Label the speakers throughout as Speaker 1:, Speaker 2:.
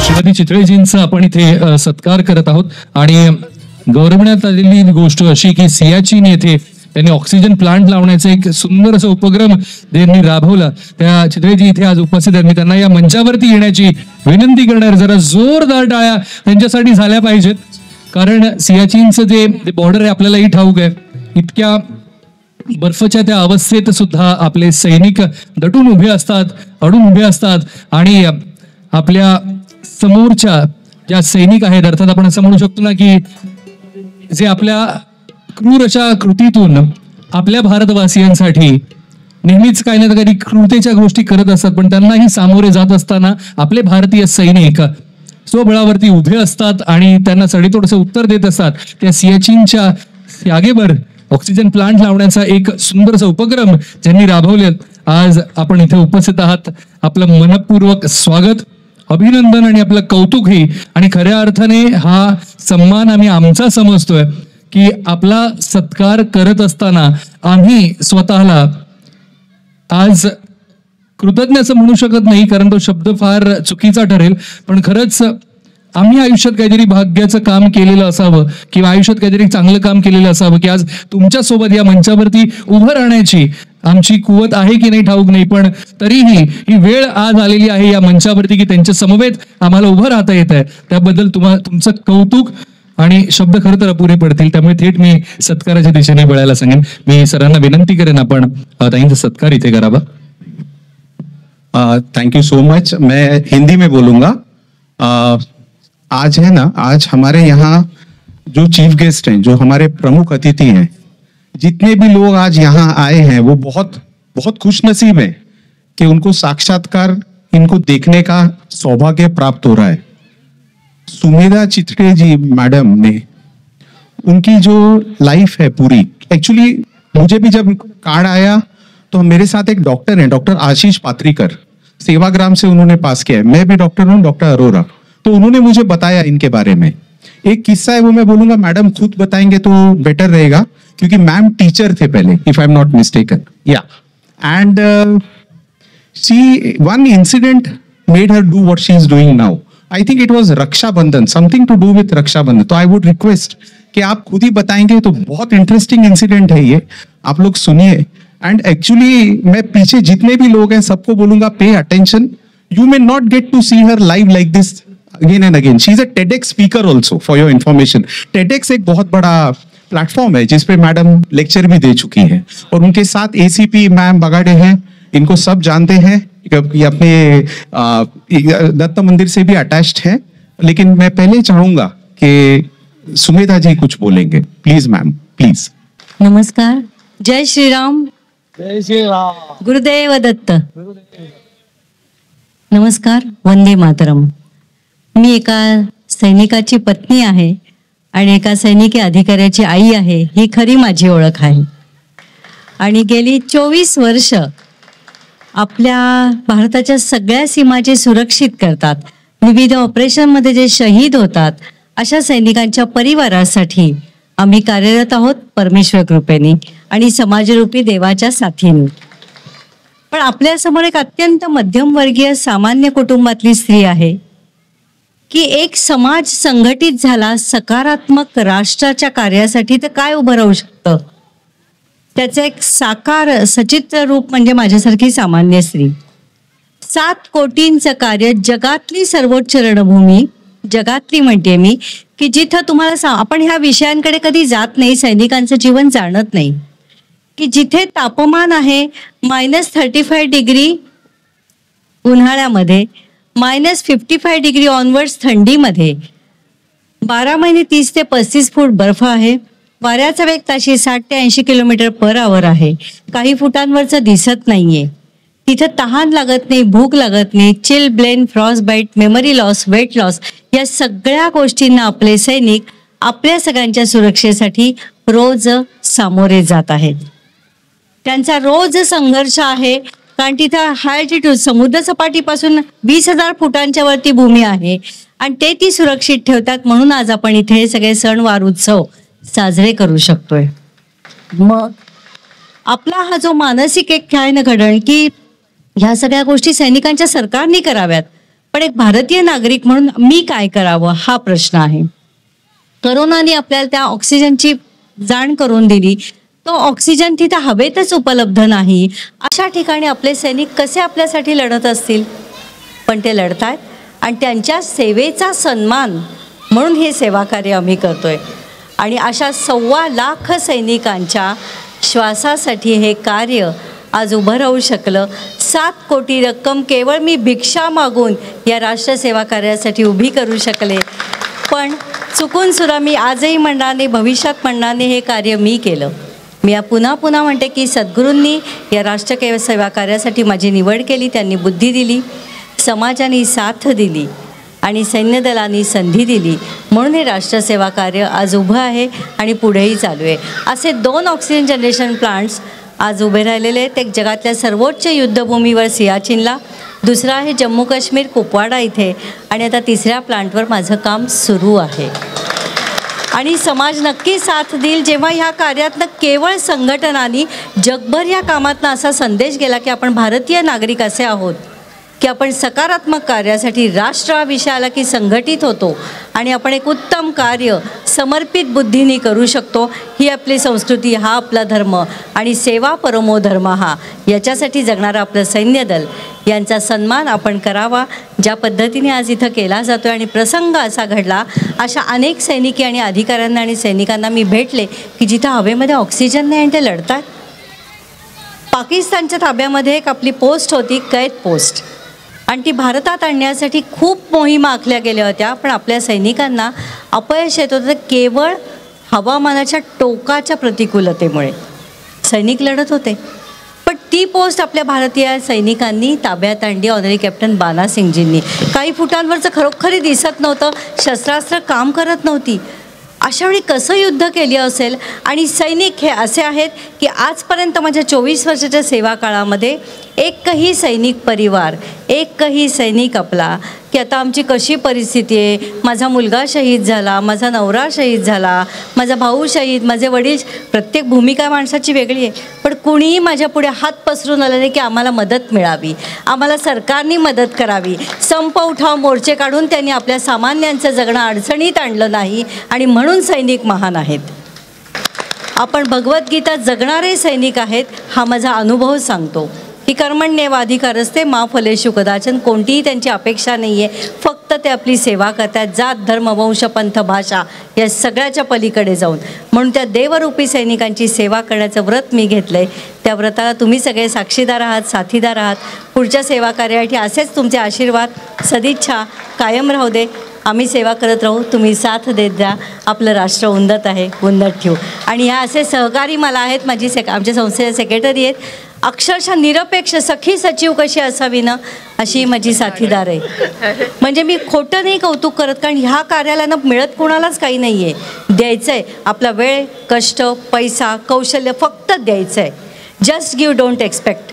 Speaker 1: श्रीमती चितळेजींचा आपण इथे सत्कार करत आहोत आणि गौरवण्यात आलेली गोष्ट अशी की सियाचीन येथे त्यांनी ऑक्सिजन प्लांट लावण्याचा एक सुंदर असा उपक्रम त्यांनी राबवला. त्या चितळेजी इथे आज उपस्थित आहेत. मी त्यांना या मंचावरती येण्याची विनंती करणार. जरा जोरदार टाळ्या त्यांच्यासाठी झाल्या पाहिजेत, कारण सियाचीनचं जे बॉर्डर आहे आपल्यालाही ठाऊक आहे. इतक्या बर्फाच्या त्या अवस्थेत सुद्धा आपले सैनिक दटून उभे असतात, अडून उभे असतात आणि आपल्या समोरच्या ज्या सैनिक आहेत, अर्थात आपण असं म्हणू शकतो ना की जे आपल्या क्रूर अशा कृतीतून आपल्या भारतवासियांसाठी नेहमीच काही ना काही क्रूरतेच्या गोष्टी करत असतात, पण त्यांनाही सामोरे जात असताना आपले भारतीय सैनिक स्वबळावरती उभे असतात आणि त्यांना सडेतोडचं उत्तर देत असतात. त्या सियाचीनच्या जागेवर ऑक्सिजन प्लांट लावण्याचा एक सुंदरसा उपक्रम ज्यांनी राबवले, आज आपण इथे उपस्थित आहात. आपलं मनपूर्वक स्वागत, अभिनंदन आणि आपलं कौतुकही. आणि खऱ्या अर्थाने हा सन्मान आम्ही आमचा समजतोय की आपला सत्कार करत असताना आम्ही स्वतःला आज कृतज्ञ असं म्हणू शकत नाही, कारण तो शब्द फार चुकीचा ठरेल, पण खरंच आम्ही आयुष्यात काहीतरी भाग्याचं काम केलेलं असावं किंवा आयुष्यात काहीतरी चांगलं काम केलेलं असावं की आज तुमच्या सोबत या मंचावरती उभं राहण्याची आमची कुवत आहे की नाही ठाऊक नाही, पण तरीही ही वेळ आज आलेली आहे या मंचावरती की त्यांच्या समवेत आम्हाला उभं राहता येत आहे. त्याबद्दल तुमचं कौतुक आणि शब्द खरं तर अपुरे पडतील. त्यामुळे थेट मी सत्काराच्या दिशेने वळायला सांगेन. मी सरांना विनंती करेन आपण ताईंचा सत्कार इथे करावा.
Speaker 2: Thank you so much. मैं हिंदी में बोलूंगा. आज है ना, आज हमारे यहाँ जो चीफ गेस्ट हैं, जो हमारे प्रमुख अतिथि हैं, जितने भी लोग आज यहाँ आए हैं वो बहुत बहुत खुशनसीब हैं कि उनको साक्षात्कार इनको देखने का सौभाग्य प्राप्त हो रहा है. सुमेधा चितळे जी मैडम ने, उनकी जो लाइफ है पूरी, एक्चुअली मुझे भी जब कार्ड आया तो मेरे साथ एक डॉक्टर हैं, डॉक्टर आशीष पात्रीकर, सेवाग्राम से उन्होंने पास किया है. मैं भी डॉक्टर हूँ, डॉक्टर अरोरा. तो उन्होंने मुझे बताया इनके बारे में. एक किस्सा है वो मैं बोलूंगा, मैडम खुद बताएंगे तो बेटर रहेगा, क्योंकि मैम टीचर थे पहले, if I am not mistaken. या and she one incident made her do what she is doing now. I think it was Rakshabandhan, something to do with Rakshabandhan. तो आई वुड रिक्वेस्ट कि आप खुद ही बताएंगे. तो बहुत इंटरेस्टिंग इंसिडेंट है ये, आप लोग सुनिए. एंड एक्चुअली मैं पीछे जितने भी लोग हैं सबको बोलूंगा, pay attention. You may not get to see her live like this again and again. She is a TEDx speaker also, for your information. TEDx एक बहुत बड़ा प्लेटफॉर्म है जिसपे मैडम लेक्चर भी दे चुकी हैं, और उनके साथ ACP मैम बगाड़े हैं, इनको सब जानते हैं. ये अपने दत्त मंदिर से भी अटैच्ड है. लेकिन मैं पहले चाहूंगा कि सुमेधा जी कुछ बोलेंगे. Please ma'am, please.
Speaker 3: नमस्कार. जय श्री राम.
Speaker 1: जय श्री राम.
Speaker 3: गुरुदेव दत्त. नमस्कार. वंदे मातरम. मी एका सैनिकाची पत्नी आहे आणि एका सैनिकी अधिकाऱ्याची आई आहे. ही खरी माझी ओळख आहे. आणि गेली 24 वर्ष आपल्या भारताच्या सगळ्या सीमाचे सुरक्षित करतात. विविध ऑपरेशनमध्ये जे शहीद होतात अशा सैनिकांच्या परिवारासाठी आम्ही कार्यरत आहोत, परमेश्वर कृपेने आणि समाजरूपी देवाच्या साथीने. पण आपल्यासमोर एक अत्यंत मध्यमवर्गीय सामान्य कुटुंबातली स्त्री आहे की एक समाज संघटित झाला सकारात्मक राष्ट्राच्या कार्यासाठी तर काय उभं राहू शकतं, त्याचं एक साकार सचित्र रूप म्हणजे माझ्यासारखी सामान्य स्त्री. 7 कोटींचं कार्य, जगातली सर्वोच्च रणभूमी, जगातली म्हणते मी, की जिथं तुम्हाला आपण ह्या विषयांकडे कधी जात नाही, सैनिकांचं जीवन जाणत नाही, की जिथे तापमान आहे -35 डिग्री उन्हाळ्यामध्ये, -55 डिग्री ऑनवर्ड्स थंडीमध्ये, 12 महिने 30 ते 35 फूट बर्फ आहे, वाऱ्याचा वेग ताशी 60 ते 80 किलोमीटर पर आवर आहे, काही फुटांवरचं दिसत नाहीये. तिथं तहान लागत नाही, भूक लागत नाही, chilblain, frostbite, memory loss, weight loss, या सगळ्या गोष्टींना आपले सैनिक आपल्या सगळ्यांच्या सुरक्षेसाठी रोज सामोरे जात आहेत. त्यांचा रोज संघर्ष आहे, कारण तिथं हाय अल्टिट्यूड, समुद्र सपाटीपासून 20,000 फुटांच्या वरती भूमी आहे आणि ते ती सुरक्षित ठेवतात. म्हणून आज आपण इथे हे सगळे सणवार उत्सव साजरे करू शकतोय. मग आपला हा जो मानसिक एक खेळ न घडण की ह्या सगळ्या गोष्टी सैनिकांच्या सरकारने कराव्यात, पण एक भारतीय नागरिक म्हणून मी काय करावं हा प्रश्न आहे. करोनाने आपल्याला त्या ऑक्सिजनची जाण करून दिली. तो ऑक्सिजन तिथे हवेतच उपलब्ध नाही. अशा ठिकाणी आपले सैनिक कसे आपल्यासाठी लढत असतील? पण ते लढतायत आणि त्यांच्या सेवेचा सन्मान म्हणून हे सेवा कार्य आम्ही करतोय. आणि अशा 1.25 लाख सैनिकांच्या श्वासासाठी हे कार्य आज उभं राहू शकलं. 7 कोटी रक्कम केवळ मी भिक्षा मागून या राष्ट्रसेवा कार्यासाठी उभी करू शकले. पण चुकून सुद्धा मी आजही म्हणणार नाही, भविष्यात म्हणणार नाही हे कार्य मी केलं. मी पुन्हा म्हणते की सद्गुरूंनी या राष्ट्र सेवा कार्यासाठी माझी निवड केली. त्यांनी बुद्धी दिली, समाजाने साथ दिली आणि सैन्य दलांनी संधी दिली. म्हणून हे राष्ट्रसेवा कार्य आज उभं आहे आणि पुढेही चालू आहे. असे 2 ऑक्सिजन जनरेशन प्लांट्स आज उभे राहिलेले आहेत. एक जगातल्या सर्वोच्च युद्धभूमीवर सियाचीनला, दुसरा आहे जम्मू काश्मीर कुपवाडा इथे आणि आता 3ऱ्या प्लांटवर माझं काम सुरू आहे. आणि समाज नक्की साथ देईल जेव्हा ह्या कार्यातनं केवळ संघटनांनी जगभर या कामातनं असा संदेश गेला की आपण भारतीय नागरिक असे आहोत की आपण सकारात्मक कार्यासाठी राष्ट्र हा विषय आला की संघटित होतो आणि आपण एक उत्तम कार्य समर्पित बुद्धीने करू शकतो. ही आपली संस्कृती, हा आपला धर्म आणि सेवा परमो धर्म हा याच्यासाठी जगणारं आपलं सैन्य दल यांचा सन्मान आपण करावा. ज्या पद्धतीने आज इथं केला जातो आणि प्रसंग असा घडला, अशा अनेक सैनिकी आणि अधिकाऱ्यांना आणि सैनिकांना मी भेटले की जिथं हवेमध्ये ऑक्सिजन नाही आणि ते लढतात. पाकिस्तानच्या ताब्यामध्ये एक आपली पोस्ट होती, कैद पोस्ट, आणि ती भारतात आणण्यासाठी खूप मोहिमा आखल्या गेल्या होत्या. पण आपल्या सैनिकांना अपयश येत होतं केवळ हवामानाच्या टोकाच्या प्रतिकूलतेमुळे. सैनिक लढत होते पण ती पोस्ट आपल्या भारतीय सैनिकांनी ताब्यात आणली. ऑनरी कॅप्टन बाना सिंगजींनी. काही फुटांवरचं खरोखरी दिसत नव्हतं, शस्त्रास्त्र काम करत नव्हती. अशावेळी कसं युद्ध केले असेल. आणि सैनिक हे असे आहेत की आजपर्यंत माझ्या 24 वर्षाच्या सेवा काळामध्ये एकही सैनिक परिवार, एकही सैनिक आपला की आता आमची कशी परिस्थिती आहे, माझा मुलगा शहीद झाला, माझा नवरा शहीद झाला, माझा भाऊ शहीद, माझे वडील, प्रत्येक भूमिका माणसाची वेगळी आहे, पण कुणीही माझ्या पुढे हात पसरून आलं नाही की आम्हाला मदत मिळावी, आम्हाला सरकारने मदत करावी. संप उठाव मोर्चे काढून त्यांनी आपल्या सामान्यांचं जगणं अडचणीत आणलं नाही आणि म्हणून सैनिक महान आहेत. आपण भगवद्गीता जगणारे सैनिक आहेत हा माझा अनुभव सांगतो की कर्मण्येवाधिकारस्ते मा फलेषु कदाचन. कोणतीही त्यांची अपेक्षा नाही आहे, फक्त ते आपली सेवा करतात जात धर्म वंश पंथ भाषा या सगळ्याच्या पलीकडे जाऊन. म्हणून त्या देवरूपी सैनिकांची सेवा करण्याचं व्रत मी घेतलं आहे. त्या व्रताला तुम्ही सगळे साक्षीदार आहात, साथीदार आहात. पुढच्या सेवा कार्यासाठी असेच तुमचे आशीर्वाद, सदिच्छा कायम राहू दे. आम्ही सेवा करत राहू, तुम्ही साथ देत द्या. आपलं राष्ट्र उन्नत आहे, उन्नत ठेवू. आणि ह्या असे सहकारी मला आहेत, माझी आमच्या संस्थेचे सेक्रेटरी आहेत. अक्षरशः निरपेक्ष सखी सचिव कशी असावी ना अशी माझी साथीदार आहे. म्हणजे मी खोटं नाही कौतुक करत, कारण ह्या कार्याला ना मिळत कोणालाच काही नाही आहे. द्यायचं आहे आपला वेळ, कष्ट, पैसा, कौशल्य फक्त द्यायचं आहे. Just give, don't expect.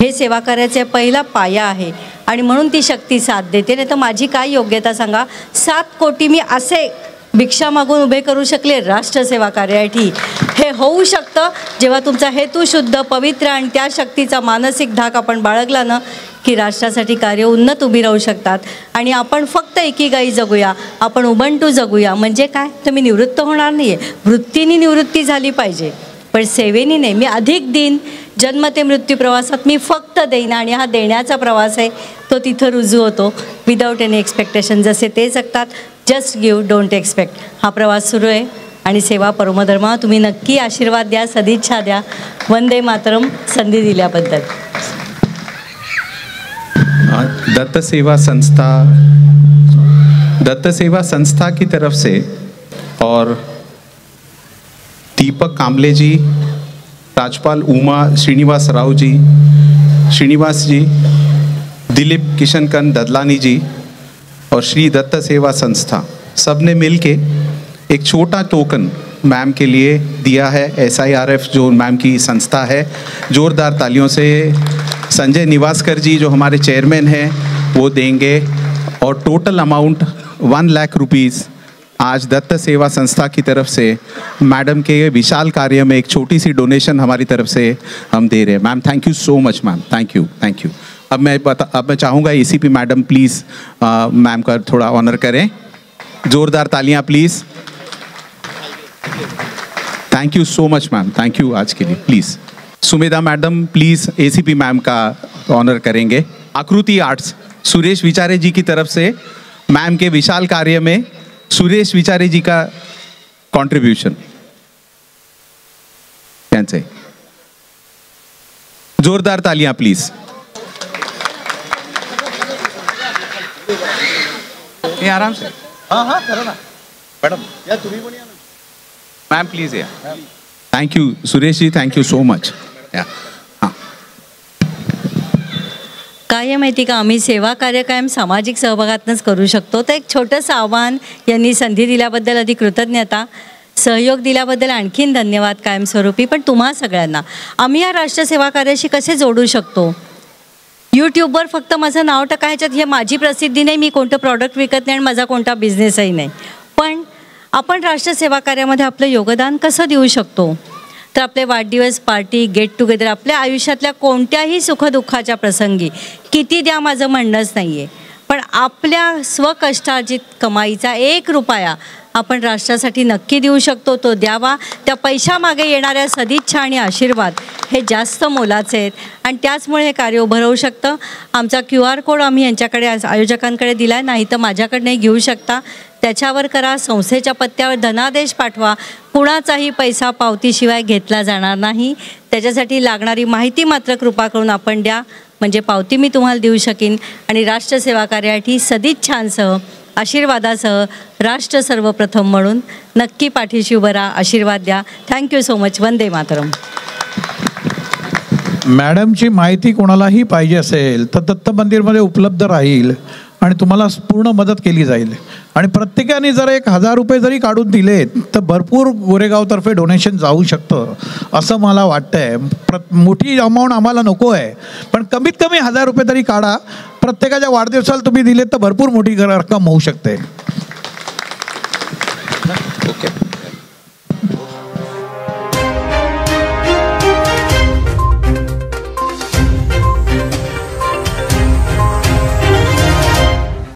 Speaker 3: हे सेवा कार्याचा पहिला पाया आहे आणि म्हणून ती शक्ती साथ देते. नाही तर माझी काय योग्यता सांगा. 7 कोटी मी असे भिक्षा मागून उभे करू शकले राष्ट्रसेवा कार्यासाठी. हे होऊ शकतं जेव्हा तुमचा हेतू शुद्ध, पवित्र आणि त्या शक्तीचा मानसिक धाक आपण बाळगला ना की राष्ट्रासाठी कार्य उन्नत उभी राहू शकतात. आणि आपण फक्त एकीगाई जगूया, आपण उबंटू जगूया. म्हणजे काय, तर मी निवृत्त होणार नाही आहे, वृत्तीने निवृत्ती झाली पाहिजे पण सेवेनी नाही. मी अधिक देईन. जन्म ते मृत्यू प्रवासात मी फक्त देईन आणि हा देण्याचा प्रवास आहे तो तिथं रुजू होतो विदाऊट एनी एक्सपेक्टेशन. जसे ते जगतात, जस्ट गिव्ह, डोंट एक्सपेक्ट. हा प्रवास सुरू आहे आणि सेवा परमधर्म. तुम्ही नक्की आशीर्वाद द्या, सदिच्छा द्या. वंदे मातरम. संधी दिल्याबद्दल.
Speaker 2: दत्त सेवा संस्था की तरफ से और दीपक कामले जी, राजपाल उमा श्रीनिवास राव जी, श्रीनिवास जी, दिलीप किशनकन ददलानी जी और श्री दत्त सेवा संस्था सब ने मिल के एक छोटा टोकन मैम के लिए दिया है. SIRF जो मैम की संस्था है, जोरदार तालियों से संजय निवासकर जी जो हमारे चेयरमैन हैं वो देंगे. और टोटल अमाउंट 1 लाख रुपीज़ आज दत्त सेवा संस्था की तरफ से मैडम के विशाल कार्य में एक छोटी सी डोनेशन हमारी तरफ से हम दे रहे हैं. Ma'am thank you so much ma'am. Thank you. अब मैं चाहूँगा एसीपी मैडम प्लीज़ मैम का थोड़ा ऑनर करें, जोरदार तालियां please. Thank you so much ma'am, thank you आज के लिए। Please Sumedha madam please ACP ma'am का ऑनर करेंगे। आकृति आर्ट्स सुरेश विचारे जी की तरफ से मैम के विशाल कार्य में सुरेश विचारे जी का कंट्रीब्यूशन, जोरदार तालियां प्लीज। ये आराम से, हाँ करो ना मैडम, या तुम्ही पण या ना मैम प्लीज या। Thank you Suresh ji, thank you so much.
Speaker 3: काय आहे माहिती का, आम्ही सेवा कार्य कायम सामाजिक सहभागातूनच करू शकतो। तर एक छोटंसं आव्हान, यांनी संधी दिल्याबद्दल अधिक कृतज्ञता, सहयोग दिल्याबद्दल आणखीन धन्यवाद कायमस्वरूपी। पण तुम्हा सगळ्यांना आम्ही या राष्ट्र सेवा कार्याशी कसे जोडू शकतो? यूट्यूबवर फक्त माझं नाव टाका, ह्याच्यात हे माझी प्रसिद्धी नाही, मी कोणतं प्रॉडक्ट विकत नाही आणि माझा कोणता बिझनेसही नाही, पण आपण राष्ट्र सेवा कार्यामध्ये आपलं योगदान कसं देऊ शकतो? तर आपले वाढदिवस, पार्टी, गेट टुगेदर, आपल्या आयुष्यातल्या कोणत्याही सुखदुःखाच्या प्रसंगी किती द्या माझं म्हणणंच नाही आहे, पण आपल्या स्वकष्टार्जित कमाईचा 1 रुपया आपण राष्ट्रासाठी नक्की देऊ शकतो, तो द्यावा। त्या पैशामागे येणाऱ्या सदिच्छा आणि आशीर्वाद हे जास्त मोलाचे आहेत आणि त्याचमुळे हे कार्य उभं राहू शकतं। आमचा QR कोड आम्ही यांच्याकडे आयोजकांकडे दिला आहे, नाही तर माझ्याकडनंही घेऊ शकता। त्याच्यावर करा, संस्थेच्या पत्त्यावर धनादेश पाठवा, कुणाचाही पैसा पावतीशिवाय घेतला जाणार नाही। त्याच्यासाठी लागणारी माहिती मात्र कृपा करून आपण द्या, म्हणजे पावती मी तुम्हाला देऊ शकीन आणि राष्ट्र सेवा कार्यासाठी सदिच्छांसह आशीर्वादासह राष्ट्र सर्वप्रथम म्हणून नक्की पाठीशी उभं राहा, आशीर्वाद द्या। Thank you so much. वंदे मातरम।
Speaker 4: मॅडमची माहिती कोणालाही पाहिजे असेल तर दत्त मंदिरमध्ये उपलब्ध राहील आणि तुम्हाला पूर्ण मदत केली जाईल। आणि प्रत्येकाने जर 1000 रुपये जरी काढून दिले तर भरपूर गोरेगावतर्फे डोनेशन जाऊ शकतं असं मला वाटतंय। मोठी अमाऊंट आम्हाला नको आहे, पण कमीत कमी 1000 रुपये तरी काढा। प्रत्येकाच्या वाढदिवसाला तुम्ही दिले तर भरपूर मोठी रक्कम होऊ शकते।